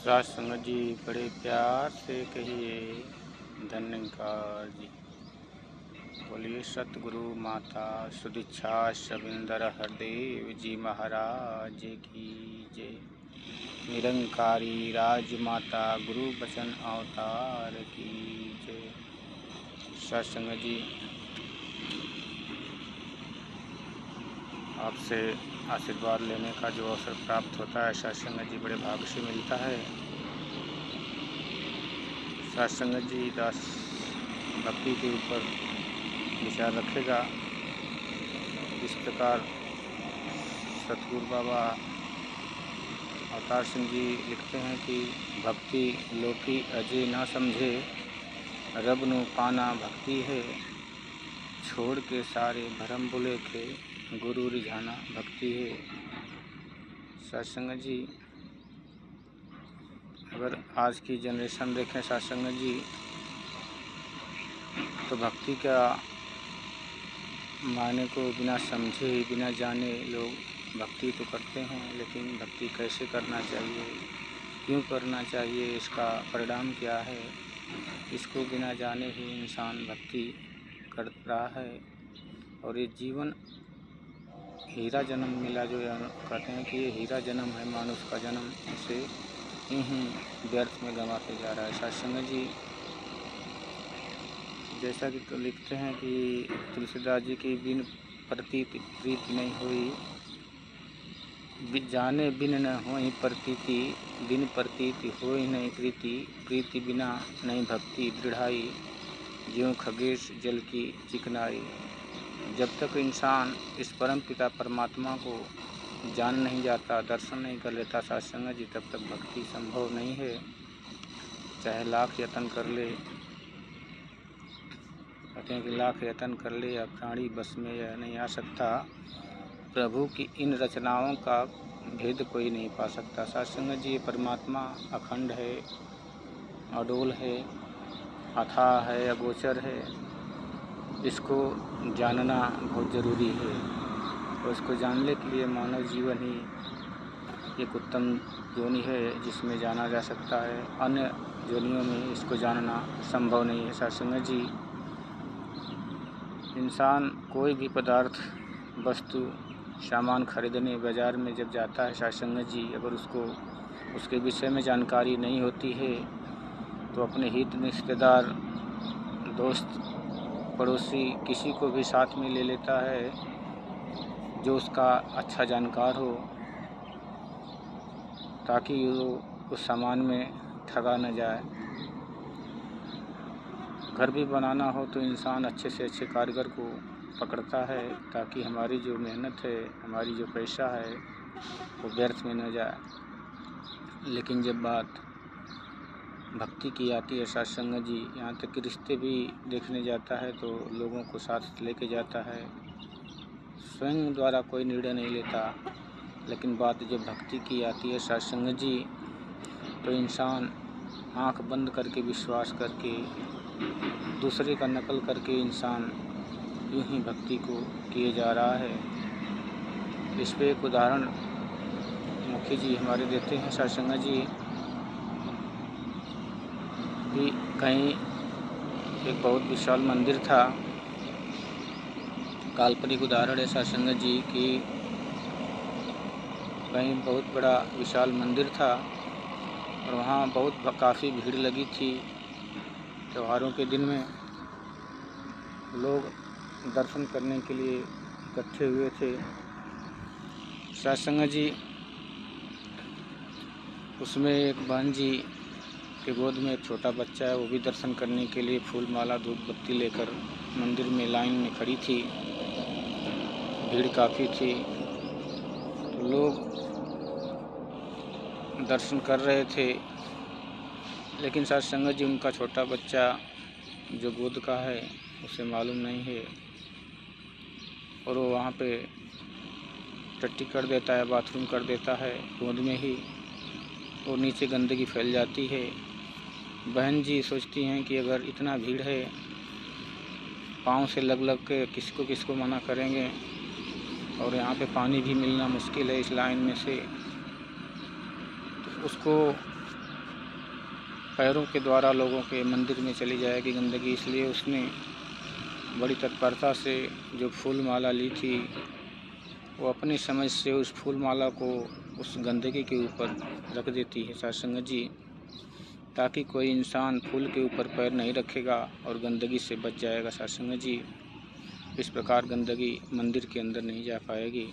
सास संगत जी बड़े प्यार से कहिए धन्यकार जी। बोलिए सतगुरु माता सुदीक्षा शविंदर हरदेव जी महाराज की जय। निरंकारी राजमाता गुरु बचन अवतार की जय। सत्संग जी, आपसे आशीर्वाद लेने का जो अवसर प्राप्त होता है सत्संग जी बड़े भाग्य से मिलता है। सत्संग जी दास भक्ति के ऊपर विचार रखेगा। इस प्रकार सतगुरु बाबा अवतार सिंह जी लिखते हैं कि भक्ति लोकी अजय न समझे, रब नु पाना भक्ति है, छोड़ के सारे भरम बुले के, गुरु रिझाना भक्ति है। सत्संग जी, अगर आज की जनरेशन देखें सत्संग जी, तो भक्ति का मायने को बिना समझे बिना जाने लोग भक्ति तो करते हैं, लेकिन भक्ति कैसे करना चाहिए, क्यों करना चाहिए, इसका परिणाम क्या है, इसको बिना जाने ही इंसान भक्ति कर रहा है। और ये जीवन हीरा जन्म मिला, जो कहते हैं कि ये हीरा जन्म है, मानुष का जन्म, इसे यहीं व्यर्थ में गंवाते जा रहा है। सत्संग जी, जैसा कि तो लिखते हैं कि तुलसीदास जी की बिन प्रतीति प्रीति नहीं हुई, जाने बिन न होई प्रतीति, बिन प्रतीति होई नहीं प्रीति, प्रीति बिना नहीं भक्ति दृढ़ाई, ज्यों खगेश जल की चिकनाई। जब तक इंसान इस परम पिता परमात्मा को जान नहीं जाता, दर्शन नहीं कर लेता सत्संग जी, तब तक भक्ति संभव नहीं है। चाहे लाख यत्न कर ले, कहते हैं कि लाख यत्न कर ले या प्राणी बस में यह नहीं आ सकता, प्रभु की इन रचनाओं का भेद कोई नहीं पा सकता। सत्संग जी, परमात्मा अखंड है, अडोल है, अथाह है, अगोचर है, इसको जानना बहुत ज़रूरी है। और इसको जानने के लिए मानव जीवन ही एक उत्तम योनि है जिसमें जाना जा सकता है। अन्य योनियों में इसको जानना संभव नहीं है। सत्संग जी, इंसान कोई भी पदार्थ, वस्तु, सामान खरीदने बाज़ार में जब जाता है सत्संग जी, अगर उसको उसके विषय में जानकारी नहीं होती है तो अपने हित रिश्तेदार, दोस्त, पड़ोसी किसी को भी साथ में ले लेता है जो उसका अच्छा जानकार हो, ताकि वो उस सामान में ठगा न जाए। घर भी बनाना हो तो इंसान अच्छे से अच्छे कारीगर को पकड़ता है, ताकि हमारी जो मेहनत है, हमारी जो पैसा है, वो व्यर्थ में न जाए। लेकिन जब बात भक्ति की आती है सत्संग जी, यहाँ तक कि रिश्ते भी देखने जाता है तो लोगों को साथ लेके जाता है, स्वयं द्वारा कोई निर्णय नहीं लेता। लेकिन बात जब भक्ति की आती है सत्संग जी, तो इंसान आँख बंद करके विश्वास करके, दूसरे का नकल करके इंसान यूँ ही भक्ति को किए जा रहा है। इस पे एक उदाहरण मुखी जी हमारे देते हैं सत्संग जी, कि कहीं एक बहुत विशाल मंदिर था। काल्पनिक उदाहरण है सत्संग जी की, कहीं बहुत बड़ा विशाल मंदिर था और वहाँ बहुत काफ़ी भीड़ लगी थी। त्योहारों के दिन में लोग दर्शन करने के लिए इकट्ठे हुए थे। सत्संग जी, उसमें एक बहन जी के गोद में एक छोटा बच्चा है, वो भी दर्शन करने के लिए फूल माला धूप बत्ती लेकर मंदिर में लाइन में खड़ी थी। भीड़ काफ़ी थी तो लोग दर्शन कर रहे थे, लेकिन सत्संग जी, उनका छोटा बच्चा जो गोद का है उसे मालूम नहीं है और वो वहाँ पे टट्टी कर देता है, बाथरूम कर देता है गोद में ही, और नीचे गंदगी फैल जाती है। बहन जी सोचती हैं कि अगर इतना भीड़ है, पाँव से लग लग के किसको मना करेंगे, और यहाँ पे पानी भी मिलना मुश्किल है इस लाइन में से, तो उसको पैरों के द्वारा लोगों के मंदिर में चली जाएगी गंदगी, इसलिए उसने बड़ी तत्परता से जो फूल माला ली थी वो अपनी समझ से उस फूल माला को उस गंदगी के ऊपर रख देती है साध संगत जी, ताकि कोई इंसान फूल के ऊपर पैर नहीं रखेगा और गंदगी से बच जाएगा साध संगत जी। इस प्रकार गंदगी मंदिर के अंदर नहीं जा पाएगी।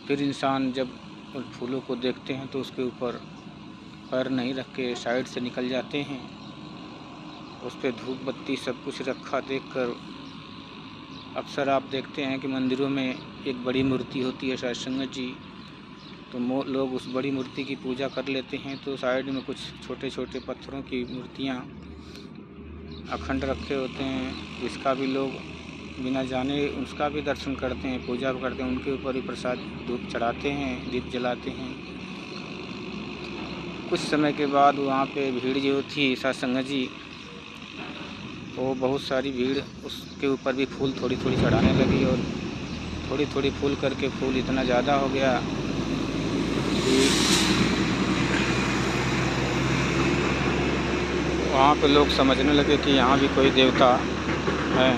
फिर इंसान जब उन फूलों को देखते हैं तो उसके ऊपर पैर नहीं रख के साइड से निकल जाते हैं। उस पर धूप बत्ती सब कुछ रखा देखकर अक्सर आप देखते हैं कि मंदिरों में एक बड़ी मूर्ति होती है साध संगत जी, तो लोग उस बड़ी मूर्ति की पूजा कर लेते हैं, तो साइड में कुछ छोटे छोटे पत्थरों की मूर्तियाँ अखंड रखे होते हैं, इसका भी लोग बिना जाने उसका भी दर्शन करते हैं, पूजा करते हैं, उनके ऊपर भी प्रसाद धूप चढ़ाते हैं, दीप जलाते हैं। कुछ समय के बाद वहाँ पे भीड़ जो थी साध संगत जी, वो बहुत सारी भीड़ उसके ऊपर भी फूल थोड़ी थोड़ी चढ़ाने लगी और थोड़ी थोड़ी फूल करके फूल इतना ज़्यादा हो गया कि वहाँ पे लोग समझने लगे कि यहाँ भी कोई देवता है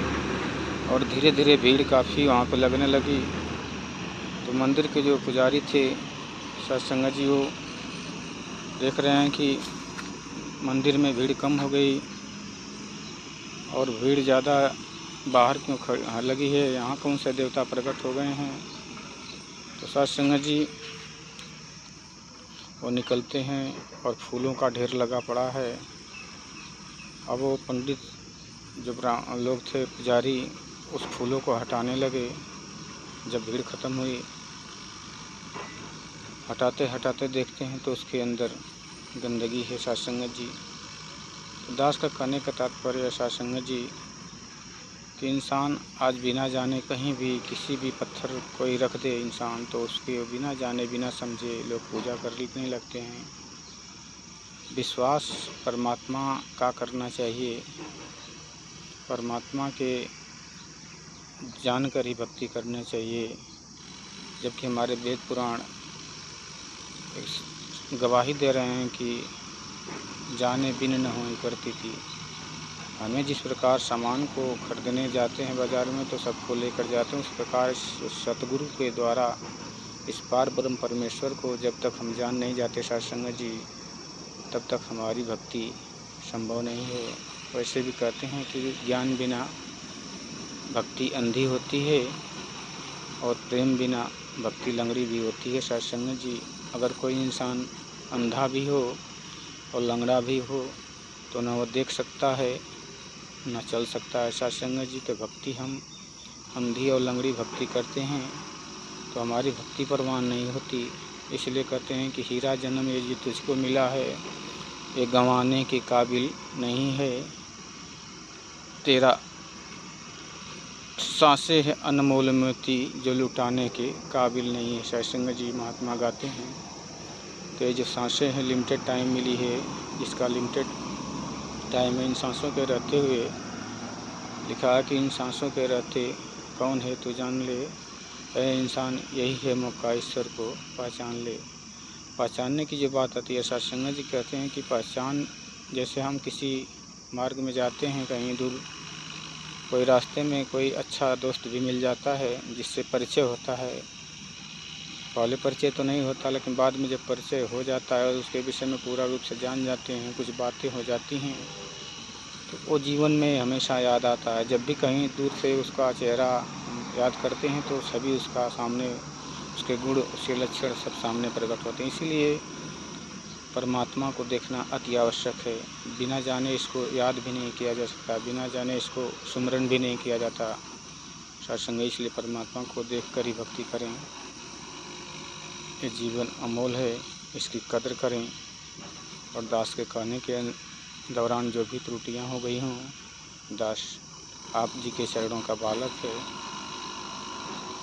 और धीरे धीरे भीड़ काफ़ी वहाँ पे लगने लगी। तो मंदिर के जो पुजारी थे साध संगत जी, वो देख रहे हैं कि मंदिर में भीड़ कम हो गई और भीड़ ज़्यादा बाहर क्यों लगी है, यहाँ कौन से देवता प्रकट हो गए हैं। तो साध संगत जी वो निकलते हैं और फूलों का ढेर लगा पड़ा है। अब वो पंडित जो लोग थे पुजारी उस फूलों को हटाने लगे। जब भीड़ ख़त्म हुई, हटाते हटाते देखते हैं तो उसके अंदर गंदगी है साध संगत जी। तो दास का कहने का तात्पर्य साध संगत जी कि इंसान आज बिना जाने कहीं भी किसी भी पत्थर कोई रख दे इंसान, तो उसके बिना जाने बिना समझे लोग पूजा करने लगते हैं। विश्वास परमात्मा का करना चाहिए, परमात्मा के जानकर ही भक्ति करना चाहिए। जबकि हमारे वेद पुराण गवाही दे रहे हैं कि जाने बिन न होई प्रतीति। हमें जिस प्रकार सामान को खरीदने जाते हैं बाज़ार में तो सबको लेकर जाते हैं, उस प्रकार सतगुरु के द्वारा इस पार ब्रह्म परमेश्वर को जब तक हम जान नहीं जाते साध संगत जी, तब तक हमारी भक्ति संभव नहीं है। वैसे भी कहते हैं कि ज्ञान बिना भक्ति अंधी होती है और प्रेम बिना भक्ति लंगड़ी भी होती है साध संगत जी। अगर कोई इंसान अंधा भी हो और लंगड़ा भी हो तो न वो देख सकता है न चल सकता है साध संगत जी। तो भक्ति हम अंधी और लंगड़ी भक्ति करते हैं तो हमारी भक्ति परवान नहीं होती। इसलिए कहते हैं कि हीरा जन्म ये जो तुझको मिला है ये गंवाने के काबिल नहीं है, तेरा सांसें है अनमोल मोती जो लुटाने के काबिल नहीं है। साध संगत जी महात्मा गाते हैं। तो ये जो सांसें हैं लिमिटेड टाइम मिली है, इसका लिमिटेड टाइम है। इन सांसों के रहते हुए लिखा है कि इन सांसों के रहते कौन है तो जान ले, ऐ इंसान यही है मौका ईश्वर को पहचान ले। पहचानने की जो बात आती है साध संगत जी कहते हैं कि पहचान, जैसे हम किसी मार्ग में जाते हैं कहीं दूर, कोई रास्ते में कोई अच्छा दोस्त भी मिल जाता है जिससे परिचय होता है। पहले परिचय तो नहीं होता, लेकिन बाद में जब परिचय हो जाता है और उसके विषय में पूरा रूप से जान जाते हैं, कुछ बातें हो जाती हैं, तो वो जीवन में हमेशा याद आता है। जब भी कहीं दूर से उसका चेहरा याद करते हैं तो सभी उसका सामने, उसके गुण, उसके लक्षण सब सामने प्रकट होते हैं। इसीलिए परमात्मा को देखना अति आवश्यक है। बिना जाने इसको याद भी नहीं किया जा सकता, बिना जाने इसको सुमरन भी नहीं किया जाता साध संगत। इसलिए परमात्मा को देखकर ही भक्ति करें। ये जीवन अमोल है, इसकी कदर करें। और दास के कहने के दौरान जो भी त्रुटियां हो गई हों, दास आप जी के चरणों का बालक है,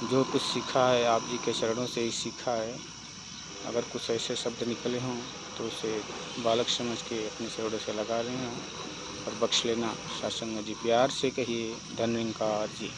जो कुछ सीखा है आप जी के चरणों से ही सीखा है। अगर कुछ ऐसे शब्द निकले हों तो उसे बालक समझ के अपने चरणों से लगा रहे हों और बख्श लेना। साध संगत जी प्यार से कहिए धन्यवाद जी।